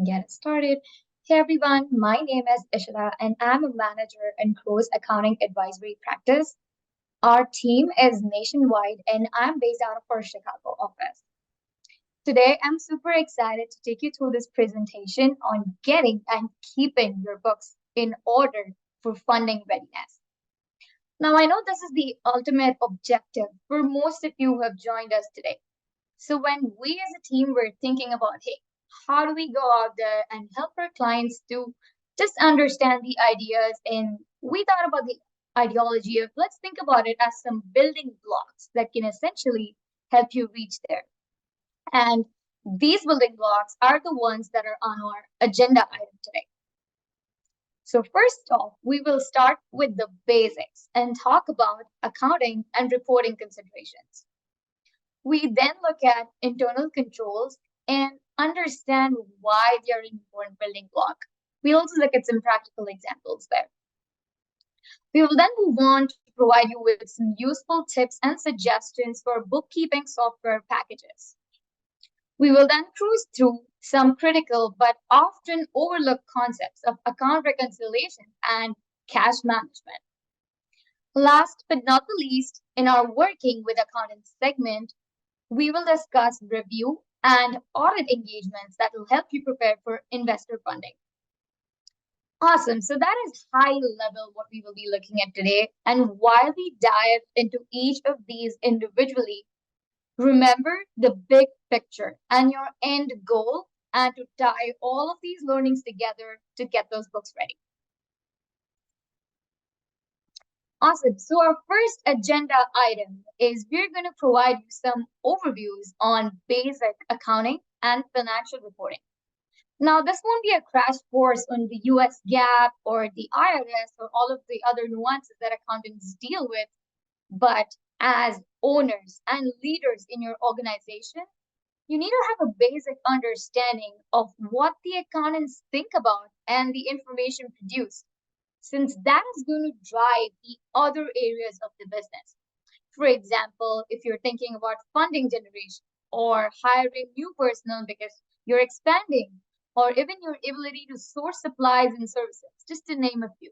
Get started. Hey everyone, my name is Ishita and I'm a manager in Crowe's accounting advisory practice. Our team is nationwide and I'm based out of our Chicago office. Today, I'm super excited to take you through this presentation on getting and keeping your books in order for funding readiness. Now, I know this is the ultimate objective for most of you who have joined us today. So when we as a team were thinking about, hey, how do we go out there and help our clients to just understand the ideas? And we thought about the ideology of let's think about it as some building blocks that can essentially help you reach there. And these building blocks are the ones that are on our agenda item today. So first off, we will start with the basics and talk about accounting and reporting considerations. We then look at internal controls and understand why they are an important building block. We also look at some practical examples there. We will then move on to provide you with some useful tips and suggestions for bookkeeping software packages. We will then cruise through some critical but often overlooked concepts of account reconciliation and cash management. Last but not the least, in our Working with Accountants segment, we will discuss review and audit engagements that will help you prepare for investor funding. Awesome. So that is high level what we will be looking at today. And while we dive into each of these individually, remember the big picture and your end goal and to tie all of these learnings together to get those books ready. Awesome. So our first agenda item is we're going to provide you some overviews on basic accounting and financial reporting. Now, this won't be a crash course on the US GAAP or the IRS or all of the other nuances that accountants deal with, but as owners and leaders in your organization, you need to have a basic understanding of what the accountants think about and the information produced, since that is going to drive the other areas of the business. For example, if you're thinking about funding generation or hiring new personnel because you're expanding, or even your ability to source supplies and services, just to name a few.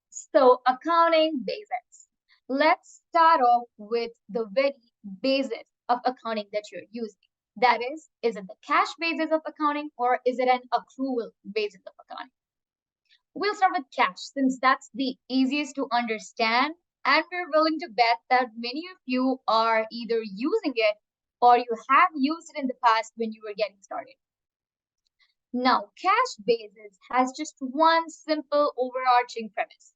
So, accounting basics. Let's start off with the very basis of accounting that you're using. That is it the cash basis of accounting or is it an accrual basis of accounting? We'll start with cash since that's the easiest to understand and we're willing to bet that many of you are either using it or you have used it in the past when you were getting started. Now, cash basis has just one simple overarching premise,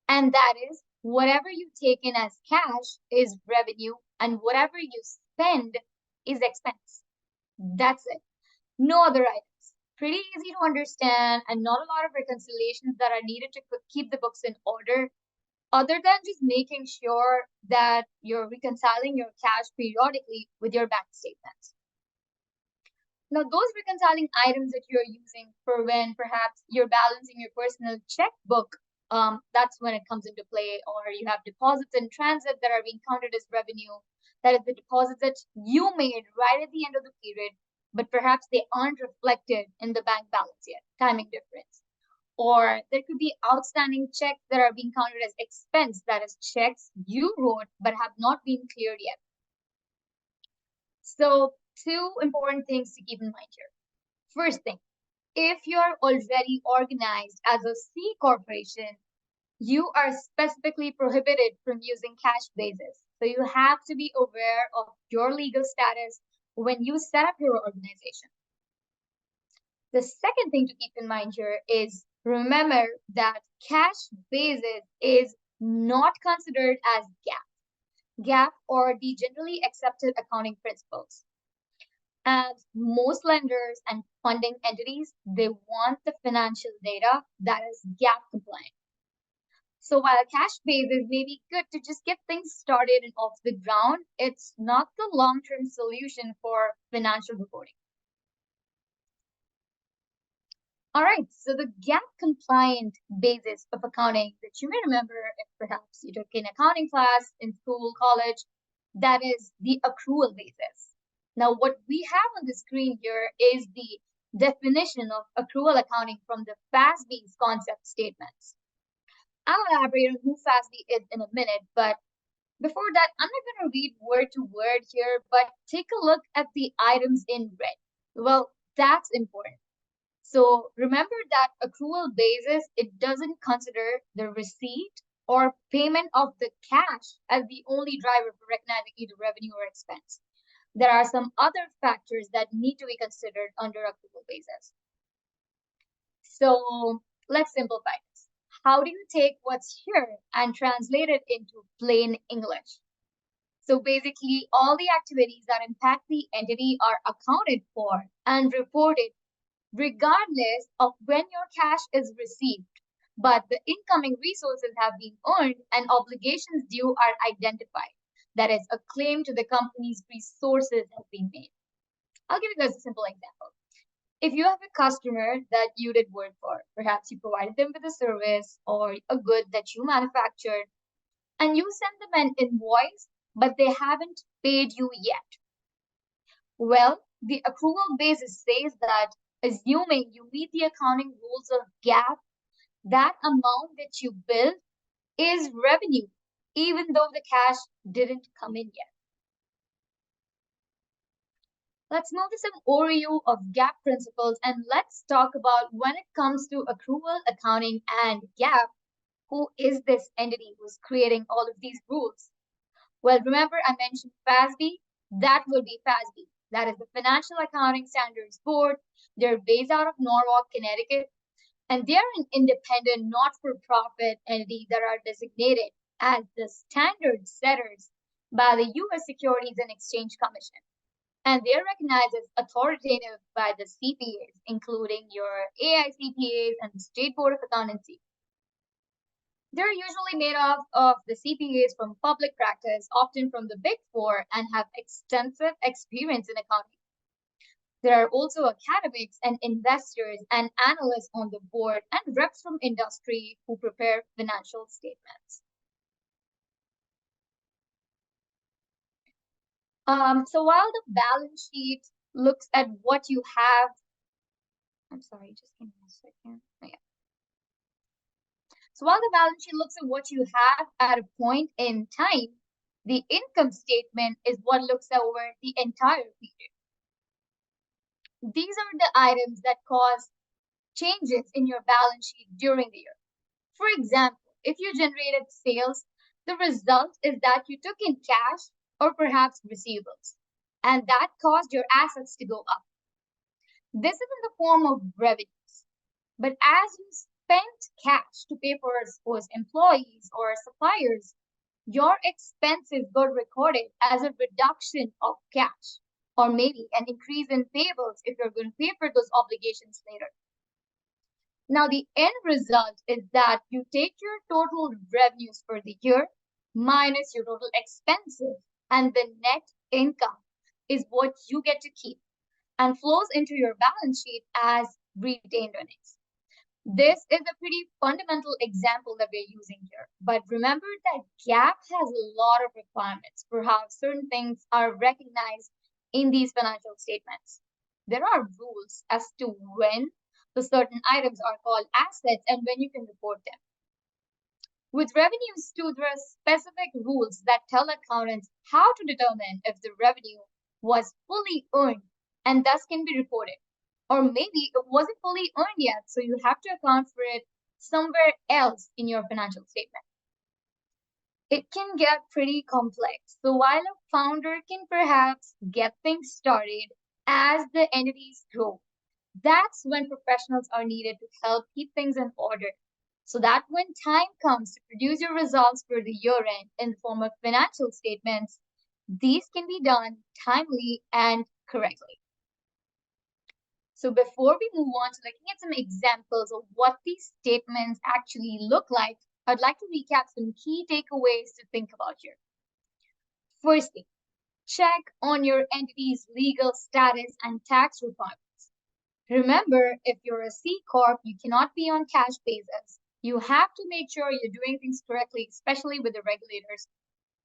and that is whatever you take in as cash is revenue and whatever you spend is expense. That's it. No other items. Pretty easy to understand and not a lot of reconciliations that are needed to keep the books in order, other than just making sure that you're reconciling your cash periodically with your bank statements. Now, those reconciling items that you're using for when perhaps you're balancing your personal checkbook, that's when it comes into play, or you have deposits in transit that are being counted as revenue. That is the deposits that you made right at the end of the period, but perhaps they aren't reflected in the bank balance yet, timing difference. Or there could be outstanding checks that are being counted as expense, that is checks you wrote but have not been cleared yet. So two important things to keep in mind here. First thing, if you're already organized as a C corporation, you are specifically prohibited from using cash basis. So you have to be aware of your legal status when you set up your organization. The second thing to keep in mind here is remember that cash basis is not considered as GAAP or the generally accepted accounting principles. And most lenders and funding entities, they want the financial data that is GAAP compliant. So while cash basis may be good to just get things started and off the ground, it's not the long-term solution for financial reporting. All right, so the GAAP compliant basis of accounting that you may remember if perhaps you took an accounting class in school, college, that is the accrual basis. Now, what we have on the screen here is the definition of accrual accounting from the FASB's concept statements. I'll elaborate on who FASB is in a minute, but before that, I'm not going to read word to word here, but take a look at the items in red. Well, that's important. So remember that accrual basis, it doesn't consider the receipt or payment of the cash as the only driver for recognizing either revenue or expense. There are some other factors that need to be considered under accrual basis. So let's simplify this. How do you take what's here and translate it into plain English? So basically, all the activities that impact the entity are accounted for and reported regardless of when your cash is received. But the incoming resources have been earned and obligations due are identified. That is, a claim to the company's resources has been made. I'll give you guys a simple example. If you have a customer that you did work for, perhaps you provided them with a service or a good that you manufactured, and you send them an invoice, but they haven't paid you yet. Well, the accrual basis says that assuming you meet the accounting rules of GAAP, that amount that you billed is revenue, even though the cash didn't come in yet. Let's move to some overview of GAAP principles and let's talk about when it comes to accrual accounting and GAAP, who is this entity who's creating all of these rules? Well, remember I mentioned FASB? That will be FASB. That is the Financial Accounting Standards Board. They're based out of Norwalk, Connecticut, and they're an independent, not-for-profit entity that are designated as the standard setters by the U.S. Securities and Exchange Commission. And they're recognized as authoritative by the CPAs, including your AICPAs and the State Board of Accountancy. They're usually made up of the CPAs from public practice, often from the Big Four, and have extensive experience in accounting. There are also academics and investors and analysts on the board and reps from industry who prepare financial statements. So while the balance sheet looks at what you have, I'm sorry, just give me a second. Oh, yeah. So while the balance sheet looks at what you have at a point in time, the income statement is what looks over the entire period. These are the items that cause changes in your balance sheet during the year. For example, if you generated sales, the result is that you took in cash or perhaps receivables, and that caused your assets to go up. This is in the form of revenues. But as you spent cash to pay for suppose employees or suppliers, your expenses got recorded as a reduction of cash, or maybe an increase in payables if you're going to pay for those obligations later. Now, the end result is that you take your total revenues for the year minus your total expenses, and the net income is what you get to keep and flows into your balance sheet as retained earnings. This is a pretty fundamental example that we're using here. But remember that GAAP has a lot of requirements for how certain things are recognized in these financial statements. There are rules as to when the certain items are called assets and when you can report them. With revenues too, there are specific rules that tell accountants how to determine if the revenue was fully earned and thus can be reported. Or maybe it wasn't fully earned yet, so you have to account for it somewhere else in your financial statement. It can get pretty complex. So while a founder can perhaps get things started as the entities grow, that's when professionals are needed to help keep things in order so that when time comes to produce your results for the year end in the form of financial statements, these can be done timely and correctly. So before we move on to looking at some examples of what these statements actually look like, I'd like to recap some key takeaways to think about here. Firstly, check on your entity's legal status and tax requirements. Remember, if you're a C Corp, you cannot be on cash basis. You have to make sure you're doing things correctly, especially with the regulators.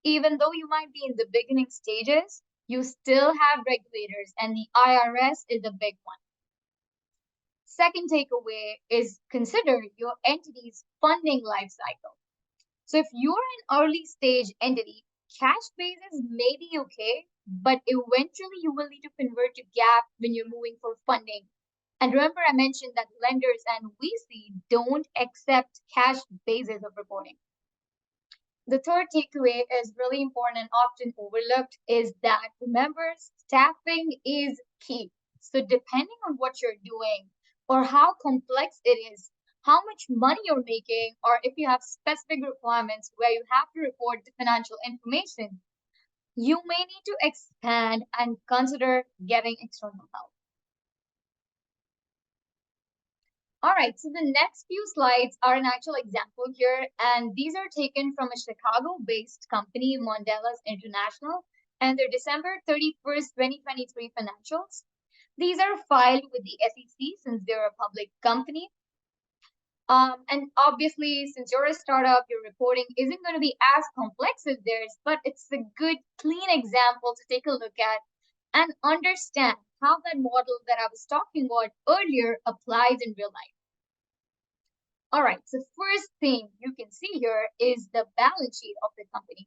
Even though you might be in the beginning stages, You still have regulators, and the IRS is a big one. Second takeaway is consider your entity's funding life cycle. So if you're an early stage entity, cash basis may be okay, but eventually you will need to convert to GAAP when you're moving for funding. And remember, I mentioned that lenders and VC don't accept cash basis of reporting. The third takeaway is really important and often overlooked is that remember, staffing is key. So depending on what you're doing or how complex it is, how much money you're making, or if you have specific requirements where you have to report the financial information, you may need to expand and consider getting external help. All right, so the next few slides are an actual example here, and these are taken from a Chicago-based company, Mondelez International, and their December 31st, 2023 financials. These are filed with the SEC since they're a public company. And obviously, since you're a startup, your reporting isn't going to be as complex as theirs, but it's a good, clean example to take a look at and understand how that model that I was talking about earlier applies in real life. All right, so first thing you can see here is the balance sheet of the company.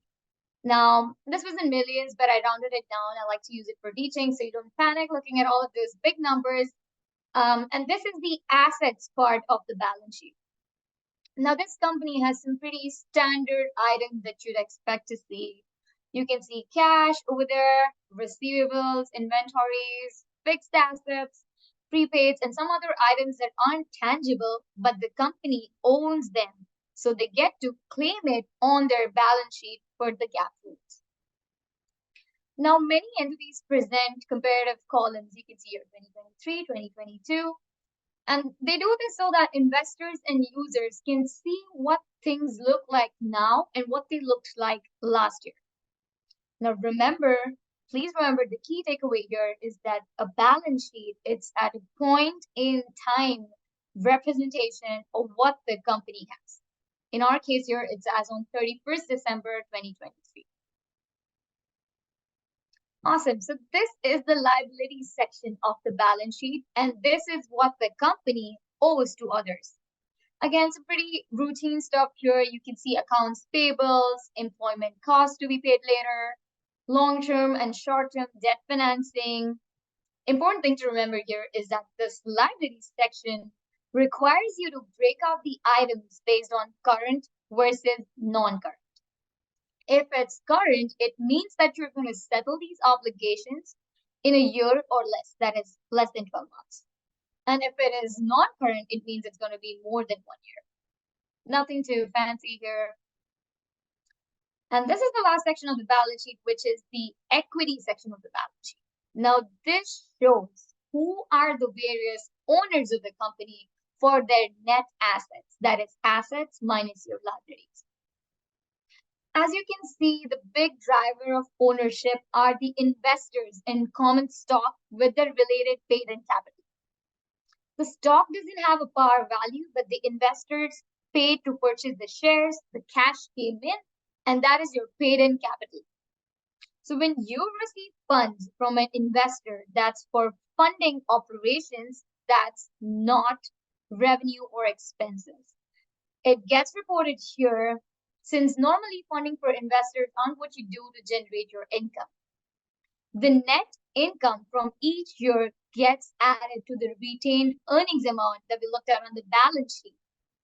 Now, this was in millions, but I rounded it down. I like to use it for teaching, so you don't panic looking at all of those big numbers. And this is the assets part of the balance sheet. Now, this company has some pretty standard items that you'd expect to see. You can see cash over there, receivables, inventories, fixed assets, prepaids, and some other items that aren't tangible, but the company owns them. So they get to claim it on their balance sheet for the GAAP rules. Now, many entities present comparative columns. You can see here 2023, 2022. And they do this so that investors and users can see what things look like now and what they looked like last year. Now please remember the key takeaway here is that a balance sheet, it's at a point in time representation of what the company has. In our case here, it's as on 31st December 2023. Awesome. So this is the liabilities section of the balance sheet, and this is what the company owes to others. Again, some pretty routine stuff here. You can see accounts payables, employment costs to be paid later, long-term and short-term debt financing. Important thing to remember here is that this liabilities section requires you to break out the items based on current versus non-current. If it's current, it means that you're going to settle these obligations in a year or less, that is less than 12 months. And if it is not current, it means it's going to be more than 1 year. Nothing too fancy here. And this is the last section of the balance sheet, which is the equity section of the balance sheet. Now, this shows who are the various owners of the company for their net assets, that is assets minus your liabilities. As you can see, the big driver of ownership are the investors in common stock with their related paid-in capital. The stock doesn't have a par value, but the investors paid to purchase the shares, the cash came in, and that is your paid-in capital. So when you receive funds from an investor, that's for funding operations, that's not revenue or expenses. It gets reported here since normally funding for investors aren't what you do to generate your income. The net income from each year gets added to the retained earnings amount that we looked at on the balance sheet.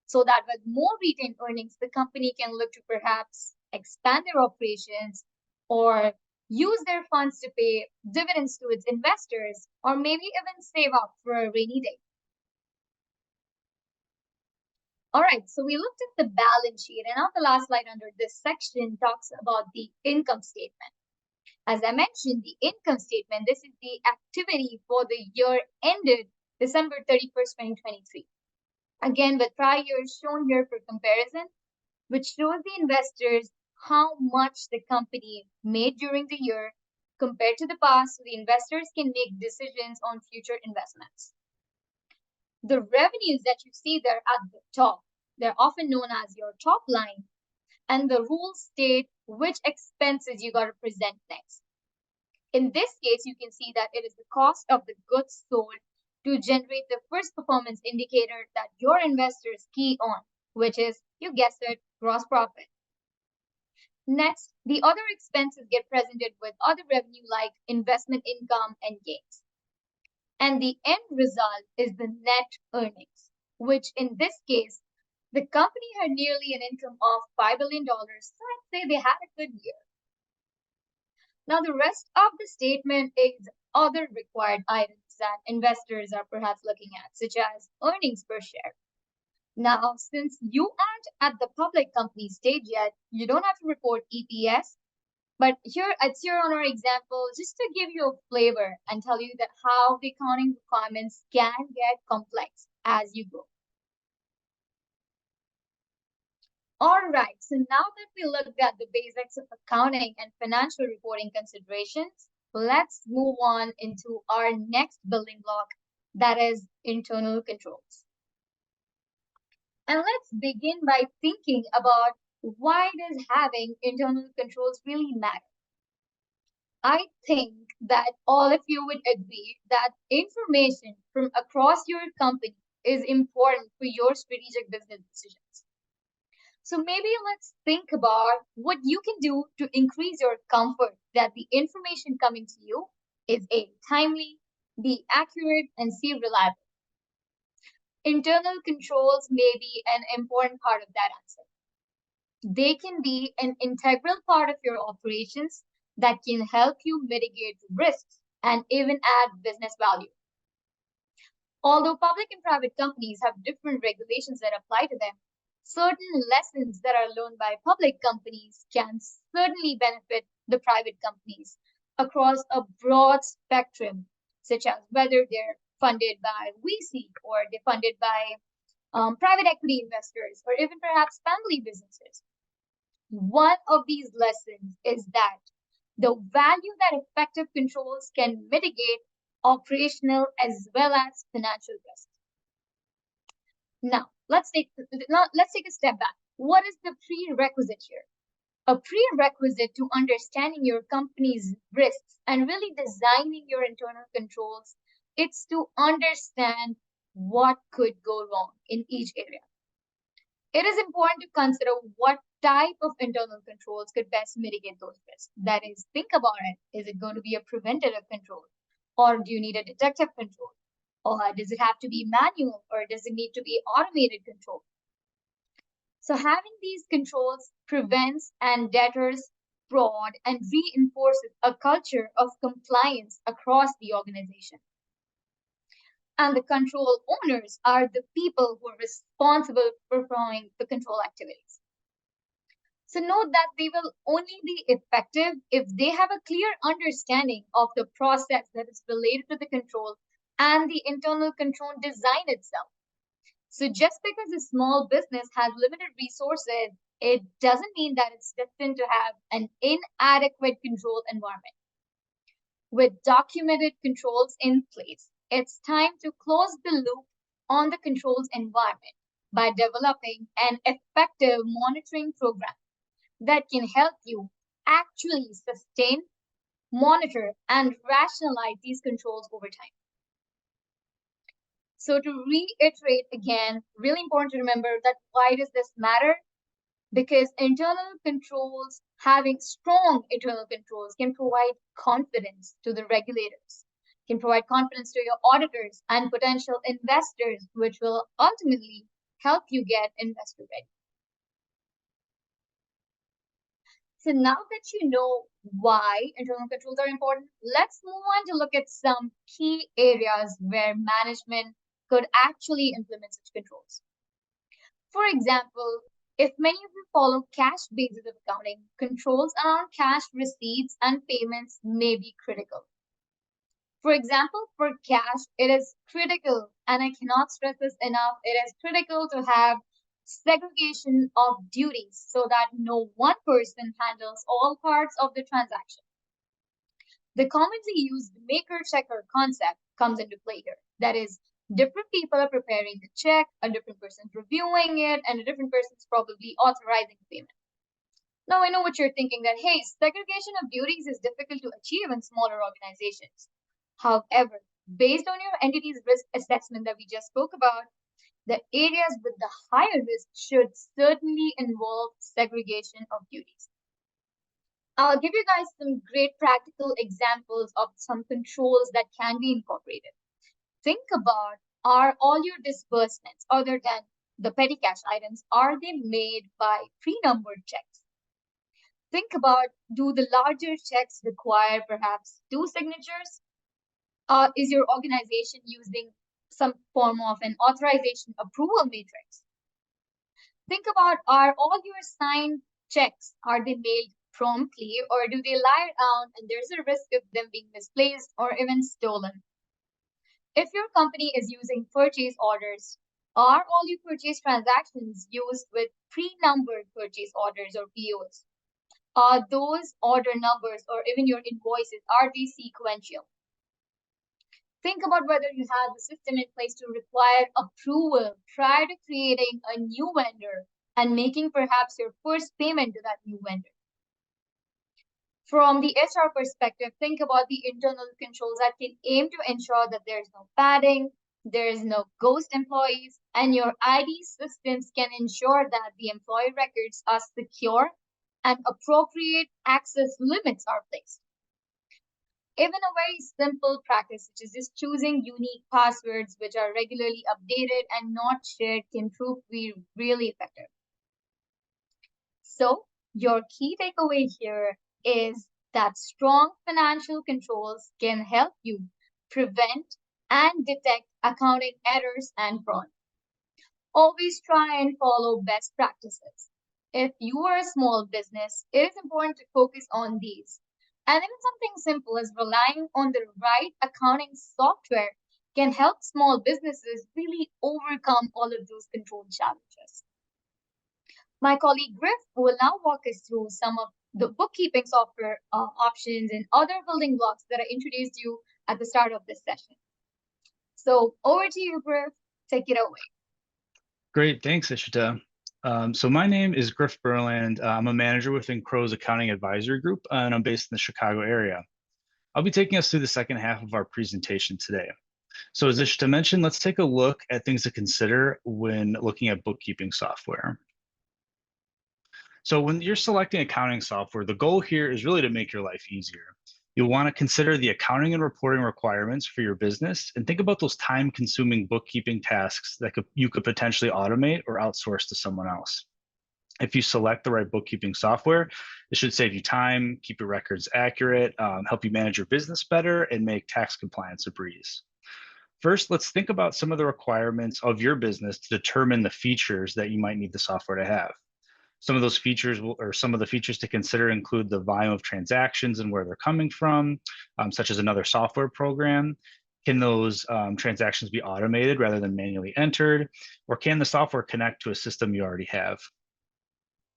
So that with more retained earnings, the company can look to perhaps expand their operations or use their funds to pay dividends to its investors, or maybe even save up for a rainy day. All right, so we looked at the balance sheet, and now the last slide under this section talks about the income statement. As I mentioned, the income statement, this is the activity for the year ended December 31st, 2023. Again, with prior years shown here for comparison, which shows the investors how much the company made during the year compared to the past, so the investors can make decisions on future investments. The revenues that you see there at the top, they're often known as your top line, and the rules state which expenses you got to present next. In this case, you can see that it is the cost of the goods sold to generate the first performance indicator that your investors key on, which is, you guessed it, gross profit. Next, the other expenses get presented with other revenue like investment income and gains. And the end result is the net earnings, which in this case, the company had nearly an income of $5 billion, so I'd say they had a good year. Now, the rest of the statement is other required items that investors are perhaps looking at, such as earnings per share. Now, since you aren't at the public company stage yet, you don't have to report EPS, but here on our example, just to give you a flavor and tell you that how the accounting requirements can get complex as you go. All right, so now that we looked at the basics of accounting and financial reporting considerations, let's move on into our next building block, that is internal controls. And let's begin by thinking about why does having internal controls really matter? I think that all of you would agree that information from across your company is important for your strategic business decisions. So maybe let's think about what you can do to increase your comfort that the information coming to you is A, timely, B, accurate, and C, reliable. Internal controls may be an important part of that answer. They can be an integral part of your operations that can help you mitigate risks and even add business value. Although public and private companies have different regulations that apply to them, certain lessons that are learned by public companies can certainly benefit the private companies across a broad spectrum, such as whether they're funded by VC or they're funded by private equity investors or even perhaps family businesses. One of these lessons is that the value that effective controls can mitigate operational as well as financial risks. Now, let's take a step back. What is the prerequisite here? A prerequisite to understanding your company's risks and really designing your internal controls, it's to understand what could go wrong in each area. It is important to consider what type of internal controls could best mitigate those risks. That is, think about it. Is it going to be a preventative control? Or do you need a detective control? Or does it have to be manual? Or does it need to be automated control? So having these controls prevents and deters fraud and reinforces a culture of compliance across the organization. And the control owners are the people who are responsible for performing the control activities. So note that they will only be effective if they have a clear understanding of the process that is related to the control and the internal control design itself. So just because a small business has limited resources, it doesn't mean that it's destined to have an inadequate control environment. With documented controls in place, it's time to close the loop on the controls environment by developing an effective monitoring program that can help you actually sustain, monitor, and rationalize these controls over time. So to reiterate again, really important to remember that why does this matter? Because having strong internal controls can provide confidence to the regulators, can provide confidence to your auditors and potential investors, which will ultimately help you get investor ready. So now that you know why internal controls are important, let's move on to look at some key areas where management could actually implement such controls. For example, if many of you follow cash basis of accounting, controls around cash receipts and payments may be critical. For example, for cash, it is critical, and I cannot stress this enough, it is critical to have segregation of duties so that no one person handles all parts of the transaction. The commonly used maker-checker concept comes into play here. That is, different people are preparing the check, a different person's reviewing it, and a different person's probably authorizing the payment. Now I know what you're thinking that, hey, segregation of duties is difficult to achieve in smaller organizations. However, based on your entity's risk assessment that we just spoke about, the areas with the higher risk should certainly involve segregation of duties. I'll give you guys some great practical examples of some controls that can be incorporated. Think about, are all your disbursements, other than the petty cash items, are they made by pre-numbered checks? Think about, do the larger checks require perhaps two signatures? Is your organization using some form of an authorization approval matrix? Think about, are all your signed checks, are they mailed promptly, or do they lie around and there's a risk of them being misplaced or even stolen? If your company is using purchase orders, are all your purchase transactions used with pre-numbered purchase orders or POs? Are those order numbers or even your invoices, are they sequential? Think about whether you have a system in place to require approval prior to creating a new vendor and making perhaps your first payment to that new vendor. From the HR perspective, think about the internal controls that can aim to ensure that there's no padding, there's no ghost employees, and your ID systems can ensure that the employee records are secure and appropriate access limits are placed. Even a very simple practice, such as just choosing unique passwords which are regularly updated and not shared, can prove to be really effective. So, your key takeaway here is that strong financial controls can help you prevent and detect accounting errors and fraud. Always try and follow best practices. If you are a small business, it is important to focus on these. And even something simple as relying on the right accounting software can help small businesses really overcome all of those control challenges. My colleague Griff will now walk us through some of the bookkeeping software options and other building blocks that I introduced you at the start of this session. So over to you, Griff. Take it away. Great, thanks, Ishita. So my name is Griff Berland. I'm a manager within Crowe's Accounting Advisory Group, and I'm based in the Chicago area. I'll be taking us through the second half of our presentation today. So as Ishita mentioned, let's take a look at things to consider when looking at bookkeeping software. So when you're selecting accounting software, the goal here is really to make your life easier. You'll want to consider the accounting and reporting requirements for your business and think about those time-consuming bookkeeping tasks that you could potentially automate or outsource to someone else. If you select the right bookkeeping software, it should save you time, keep your records accurate, help you manage your business better, and make tax compliance a breeze. First, let's think about some of the requirements of your business to determine the features that you might need the software to have. Some of those features some of the features to consider include the volume of transactions and where they're coming from, such as another software program. Can those transactions be automated rather than manually entered? Or can the software connect to a system you already have?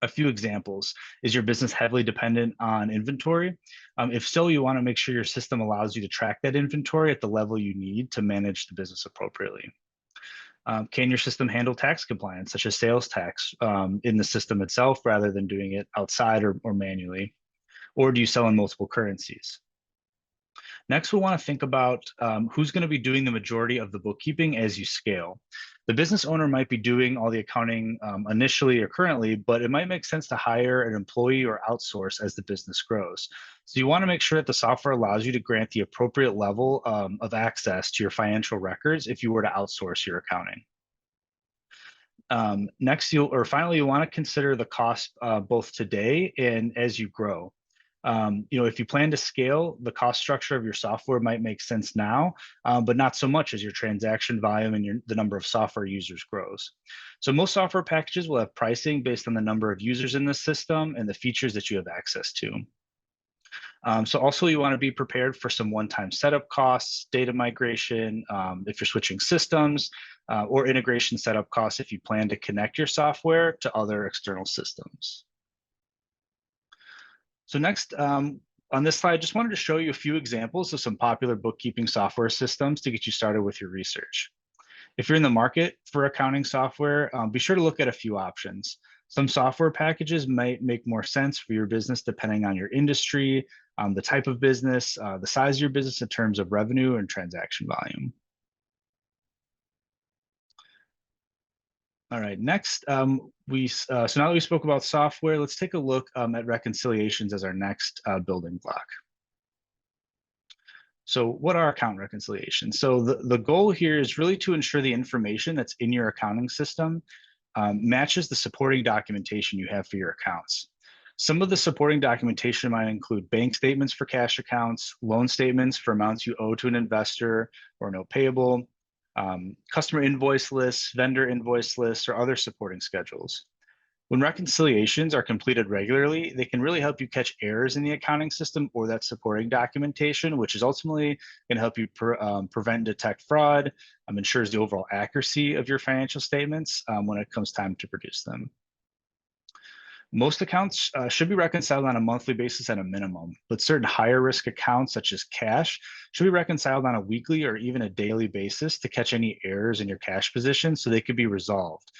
A few examples. Is your business heavily dependent on inventory? If so, you want to make sure your system allows you to track that inventory at the level you need to manage the business appropriately. Can your system handle tax compliance, such as sales tax, in the system itself rather than doing it outside or manually? Or do you sell in multiple currencies? Next, we want to think about who's going to be doing the majority of the bookkeeping as you scale. The business owner might be doing all the accounting initially or currently, but it might make sense to hire an employee or outsource as the business grows. So you want to make sure that the software allows you to grant the appropriate level of access to your financial records if you were to outsource your accounting. Finally, you want to consider the cost both today and as you grow. If you plan to scale, the cost structure of your software might make sense now, but not so much as your transaction volume and the number of software users grows. So most software packages will have pricing based on the number of users in the system and the features that you have access to. So also you want to be prepared for some one-time setup costs, data migration, if you're switching systems, or integration setup costs if you plan to connect your software to other external systems. So next, on this slide, I just wanted to show you a few examples of some popular bookkeeping software systems to get you started with your research. If you're in the market for accounting software, be sure to look at a few options. Some software packages might make more sense for your business depending on your industry, the type of business, the size of your business in terms of revenue and transaction volume. All right, next, so now that we spoke about software, let's take a look at reconciliations as our next building block. So what are account reconciliations? So the goal here is really to ensure the information that's in your accounting system matches the supporting documentation you have for your accounts. Some of the supporting documentation might include bank statements for cash accounts, loan statements for amounts you owe to an investor or note payable, customer invoice lists, vendor invoice lists, or other supporting schedules. When reconciliations are completed regularly, they can really help you catch errors in the accounting system or that supporting documentation, which is ultimately going to help you prevent and detect fraud, ensures the overall accuracy of your financial statements when it comes time to produce them. Most accounts should be reconciled on a monthly basis at a minimum, but certain higher risk accounts, such as cash, should be reconciled on a weekly or even a daily basis to catch any errors in your cash position so they could be resolved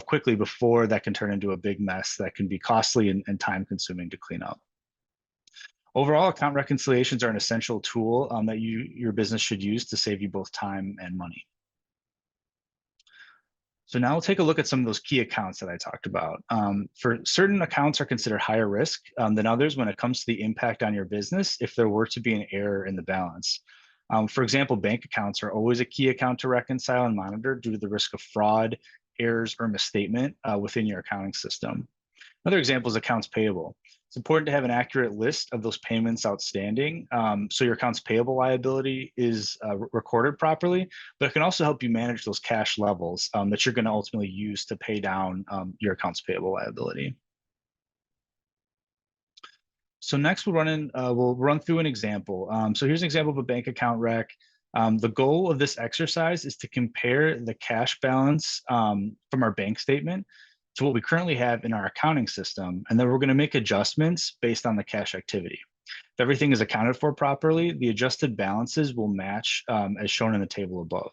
quickly before that can turn into a big mess that can be costly and time consuming to clean up. Overall, account reconciliations are an essential tool that your business should use to save you both time and money. So now we'll take a look at some of those key accounts that I talked about. For certain accounts are considered higher risk than others when it comes to the impact on your business if there were to be an error in the balance. For example, bank accounts are always a key account to reconcile and monitor due to the risk of fraud, errors, or misstatement within your accounting system. Another example is accounts payable. It's important to have an accurate list of those payments outstanding so your accounts payable liability is recorded properly, but it can also help you manage those cash levels that you're going to ultimately use to pay down your accounts payable liability. So next we'll run through an example. So here's an example of a bank account rec. The goal of this exercise is to compare the cash balance from our bank statement to what we currently have in our accounting system, and then we're going to make adjustments based on the cash activity. If everything is accounted for properly, the adjusted balances will match as shown in the table above.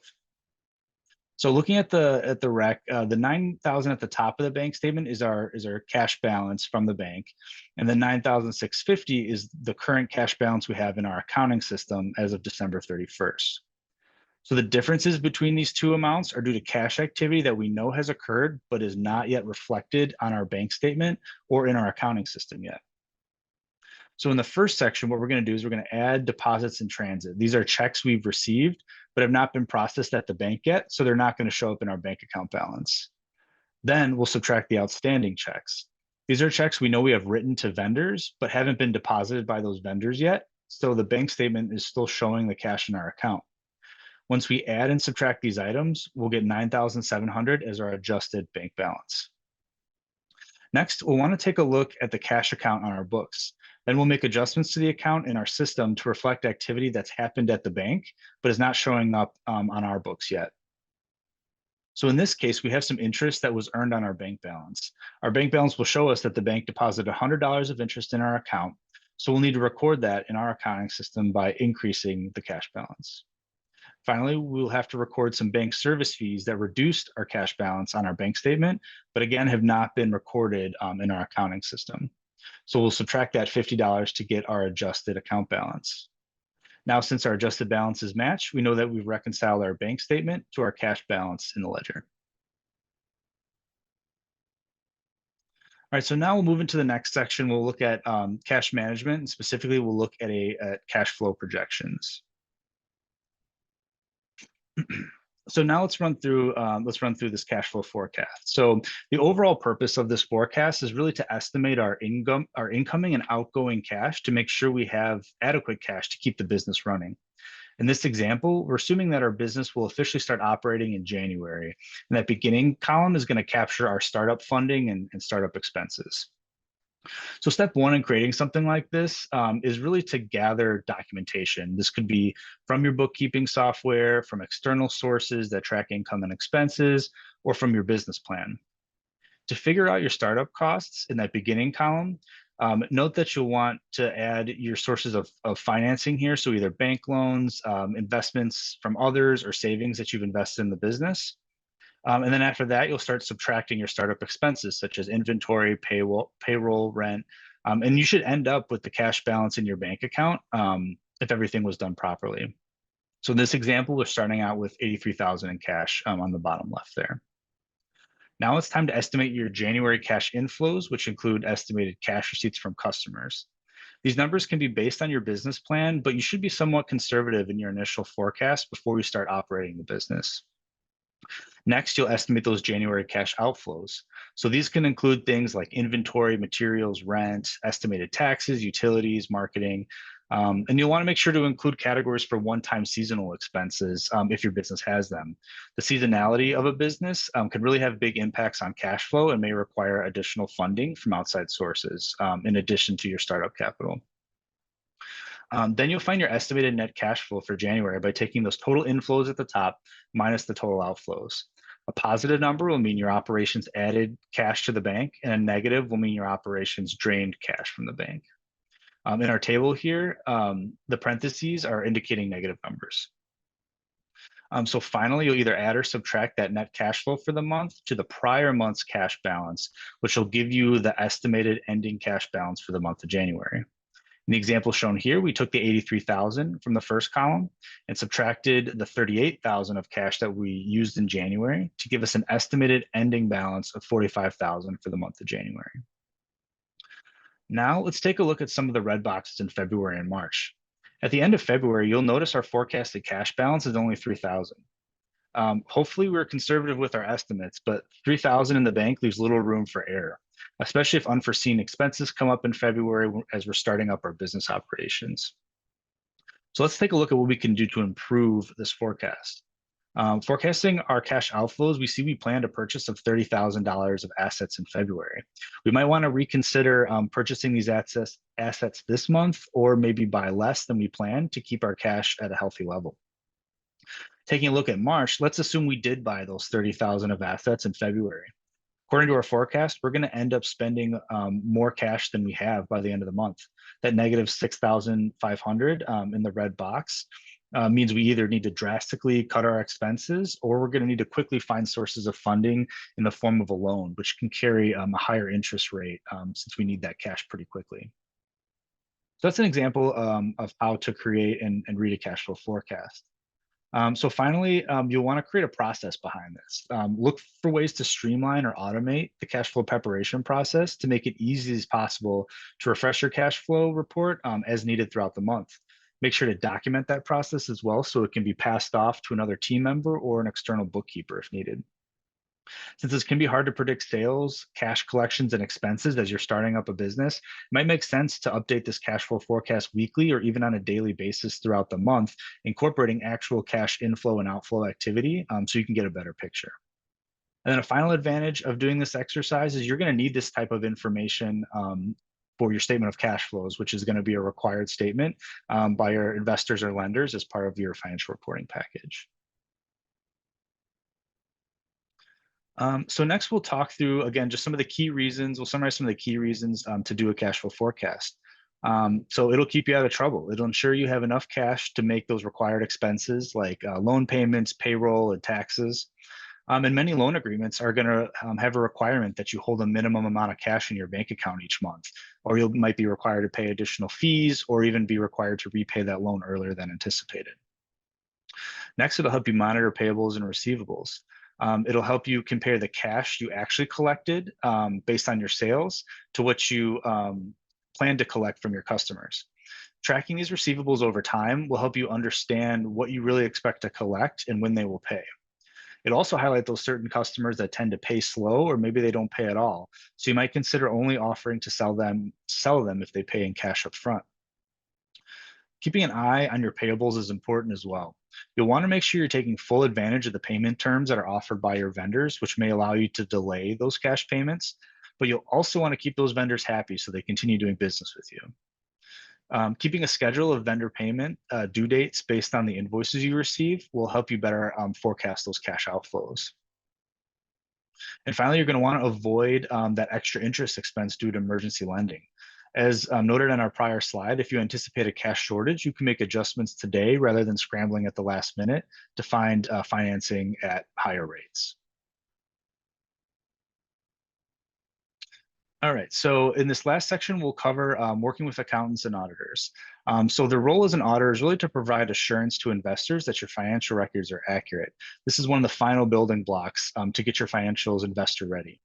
So looking at the rec, the 9,000 at the top of the bank statement is our cash balance from the bank, and the 9,650 is the current cash balance we have in our accounting system as of December 31st. So the differences between these two amounts are due to cash activity that we know has occurred, but is not yet reflected on our bank statement or in our accounting system yet. So in the first section, what we're going to do is we're going to add deposits in transit. These are checks we've received, but have not been processed at the bank yet, so they're not going to show up in our bank account balance. Then we'll subtract the outstanding checks. These are checks we know we have written to vendors, but haven't been deposited by those vendors yet, so the bank statement is still showing the cash in our account. Once we add and subtract these items, we'll get 9,700 as our adjusted bank balance. Next, we'll want to take a look at the cash account on our books. Then we'll make adjustments to the account in our system to reflect activity that's happened at the bank, but is not showing up on our books yet. So in this case, we have some interest that was earned on our bank balance. Our bank balance will show us that the bank deposited $100 of interest in our account. So we'll need to record that in our accounting system by increasing the cash balance. Finally, we'll have to record some bank service fees that reduced our cash balance on our bank statement, but again, have not been recorded in our accounting system. So we'll subtract that $50 to get our adjusted account balance. Now, since our adjusted balances match, we know that we've reconciled our bank statement to our cash balance in the ledger. All right, so now we'll move into the next section. We'll look at cash management, and specifically we'll look at cash flow projections. So now let's run through this cash flow forecast. So the overall purpose of this forecast is really to estimate our incoming and outgoing cash to make sure we have adequate cash to keep the business running. In this example, we're assuming that our business will officially start operating in January, and that beginning column is going to capture our startup funding and startup expenses. So step one in creating something like this is really to gather documentation. This could be from your bookkeeping software, from external sources that track income and expenses, or from your business plan. To figure out your startup costs in that beginning column, note that you'll want to add your sources of financing here. So either bank loans, investments from others, or savings that you've invested in the business. And then after that, you'll start subtracting your startup expenses, such as inventory, payroll, rent, and you should end up with the cash balance in your bank account if everything was done properly. So in this example, we're starting out with 83,000 in cash on the bottom left there. Now it's time to estimate your January cash inflows, which include estimated cash receipts from customers. These numbers can be based on your business plan, but you should be somewhat conservative in your initial forecast before you start operating the business. Next, you'll estimate those January cash outflows. So these can include things like inventory, materials, rent, estimated taxes, utilities, marketing. And you'll want to make sure to include categories for one-time seasonal expenses if your business has them. The seasonality of a business can really have big impacts on cash flow and may require additional funding from outside sources in addition to your startup capital. Then you'll find your estimated net cash flow for January by taking those total inflows at the top minus the total outflows. A positive number will mean your operations added cash to the bank, and a negative will mean your operations drained cash from the bank. In our table here, the parentheses are indicating negative numbers. So finally, you'll either add or subtract that net cash flow for the month to the prior month's cash balance, which will give you the estimated ending cash balance for the month of January. In the example shown here, we took the 83,000 from the first column and subtracted the 38,000 of cash that we used in January to give us an estimated ending balance of 45,000 for the month of January. Now let's take a look at some of the red boxes in February and March. At the end of February, you'll notice our forecasted cash balance is only 3,000. Hopefully we're conservative with our estimates, but 3,000 in the bank leaves little room for error, especially if unforeseen expenses come up in February as we're starting up our business operations. So let's take a look at what we can do to improve this forecast. Forecasting our cash outflows, we plan a purchase of $30,000 of assets in February. We might want to reconsider purchasing these assets this month, or maybe buy less than we planned to keep our cash at a healthy level. Taking a look at March, let's assume we did buy those 30,000 of assets in February. According to our forecast, we're going to end up spending more cash than we have by the end of the month. That negative 6,500 in the red box means we either need to drastically cut our expenses, or we're going to need to quickly find sources of funding in the form of a loan, which can carry a higher interest rate since we need that cash pretty quickly. So that's an example of how to create and read a cash flow forecast. So finally, you'll want to create a process behind this. Look for ways to streamline or automate the cash flow preparation process to make it easy as possible to refresh your cash flow report as needed throughout the month. Make sure to document that process as well so it can be passed off to another team member or an external bookkeeper if needed. Since this can be hard to predict sales, cash collections, and expenses as you're starting up a business, it might make sense to update this cash flow forecast weekly or even on a daily basis throughout the month, incorporating actual cash inflow and outflow activity so you can get a better picture. And then a final advantage of doing this exercise is you're going to need this type of information for your statement of cash flows, which is going to be a required statement by your investors or lenders as part of your financial reporting package. So next we'll talk through, again, just some of the key reasons. We'll summarize some of the key reasons to do a cash flow forecast. So it'll keep you out of trouble. It'll ensure you have enough cash to make those required expenses like loan payments, payroll, and taxes. And many loan agreements are going to have a requirement that you hold a minimum amount of cash in your bank account each month, or you might be required to pay additional fees or even be required to repay that loan earlier than anticipated. Next, it'll help you monitor payables and receivables. It'll help you compare the cash you actually collected based on your sales to what you plan to collect from your customers. Tracking these receivables over time will help you understand what you really expect to collect and when they will pay. It'll also highlight those certain customers that tend to pay slow, or maybe they don't pay at all. So you might consider only offering to sell them if they pay in cash up front. Keeping an eye on your payables is important as well. You'll want to make sure you're taking full advantage of the payment terms that are offered by your vendors, which may allow you to delay those cash payments, but you'll also want to keep those vendors happy so they continue doing business with you. Keeping a schedule of vendor payment due dates based on the invoices you receive will help you better forecast those cash outflows. And finally, you're going to want to avoid that extra interest expense due to emergency lending. As noted on our prior slide, if you anticipate a cash shortage, you can make adjustments today rather than scrambling at the last minute to find financing at higher rates. All right, so in this last section, we'll cover working with accountants and auditors. So the role as an auditor is really to provide assurance to investors that your financial records are accurate. This is one of the final building blocks to get your financials investor ready.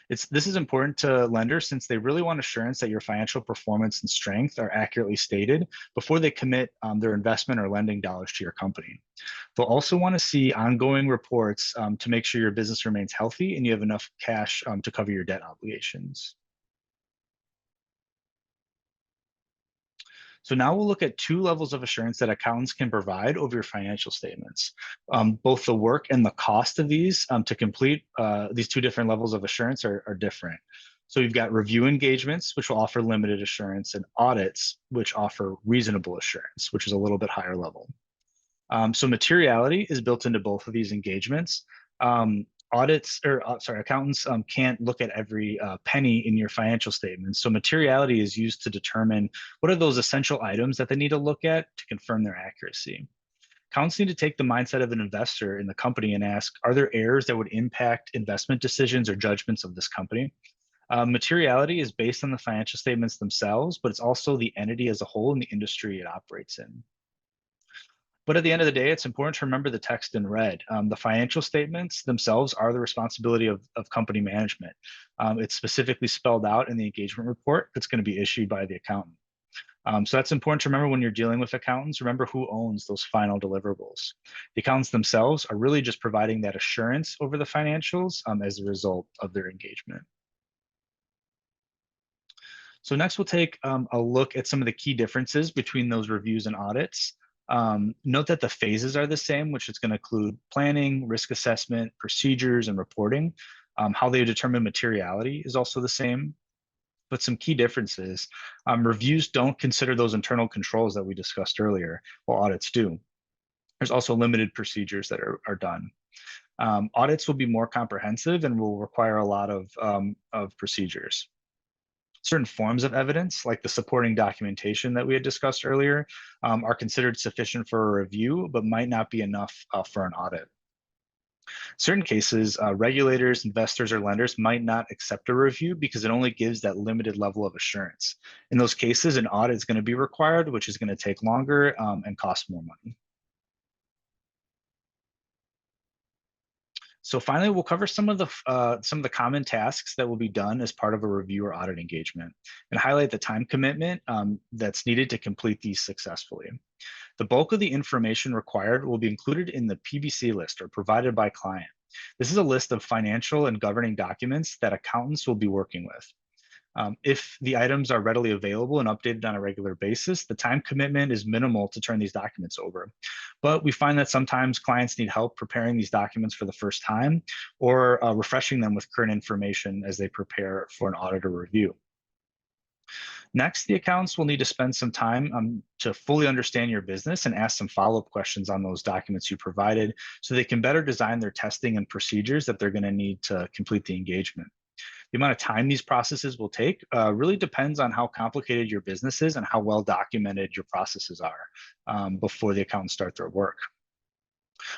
This is important to lenders since they really want assurance that your financial performance and strength are accurately stated before they commit their investment or lending dollars to your company. They'll also want to see ongoing reports to make sure your business remains healthy and you have enough cash to cover your debt obligations. So now we'll look at two levels of assurance that accountants can provide over your financial statements. Both the work and the cost of these to complete these two different levels of assurance are different. So you've got review engagements, which will offer limited assurance, and audits, which offer reasonable assurance, which is a little bit higher level. So materiality is built into both of these engagements. Accountants can't look at every penny in your financial statements. So materiality is used to determine what are those essential items that they need to look at to confirm their accuracy. Accountants need to take the mindset of an investor in the company and ask, are there errors that would impact investment decisions or judgments of this company? Materiality is based on the financial statements themselves, but it's also the entity as a whole and the industry it operates in. But at the end of the day, it's important to remember the text in red. The financial statements themselves are the responsibility of company management. It's specifically spelled out in the engagement report that's going to be issued by the accountant. So that's important to remember when you're dealing with accountants. Remember who owns those final deliverables. The accountants themselves are really just providing that assurance over the financials as a result of their engagement. So next we'll take a look at some of the key differences between those reviews and audits. Note that the phases are the same, which is going to include planning, risk assessment, procedures, and reporting. How they determine materiality is also the same, but some key differences. Reviews don't consider those internal controls that we discussed earlier, while audits do. There's also limited procedures that are done. Audits will be more comprehensive and will require a lot of procedures. Certain forms of evidence, like the supporting documentation that we had discussed earlier, are considered sufficient for a review, but might not be enough for an audit. Certain cases, regulators, investors, or lenders might not accept a review because it only gives that limited level of assurance. In those cases, an audit is going to be required, which is going to take longer and cost more money. So finally, we'll cover some of the common tasks that will be done as part of a review or audit engagement and highlight the time commitment that's needed to complete these successfully. The bulk of the information required will be included in the PBC list or provided by client. This is a list of financial and governing documents that accountants will be working with. If the items are readily available and updated on a regular basis, the time commitment is minimal to turn these documents over. But we find that sometimes clients need help preparing these documents for the first time or refreshing them with current information as they prepare for an audit or review. Next, the accountants will need to spend some time to fully understand your business and ask some follow-up questions on those documents you provided so they can better design their testing and procedures that they're going to need to complete the engagement. The amount of time these processes will take really depends on how complicated your business is and how well documented your processes are before the accountants start their work.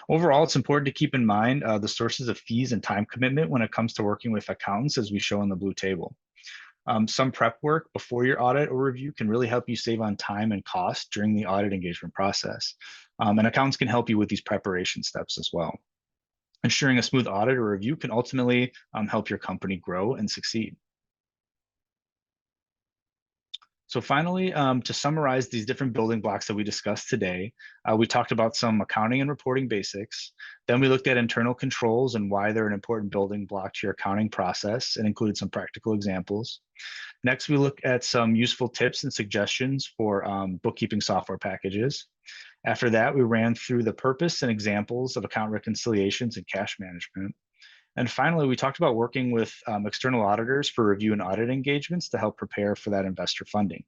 Overall, it's important to keep in mind the sources of fees and time commitment when it comes to working with accountants, as we show in the blue table. Some prep work before your audit or review can really help you save on time and cost during the audit engagement process. And accountants can help you with these preparation steps as well. Ensuring a smooth audit or review can ultimately help your company grow and succeed. So finally, to summarize these different building blocks that we discussed today, we talked about some accounting and reporting basics. Then we looked at internal controls and why they're an important building block to your accounting process and included some practical examples. Next, we looked at some useful tips and suggestions for bookkeeping software packages. After that, we ran through the purpose and examples of account reconciliations and cash management. And finally, we talked about working with external auditors for review and audit engagements to help prepare for that investor funding.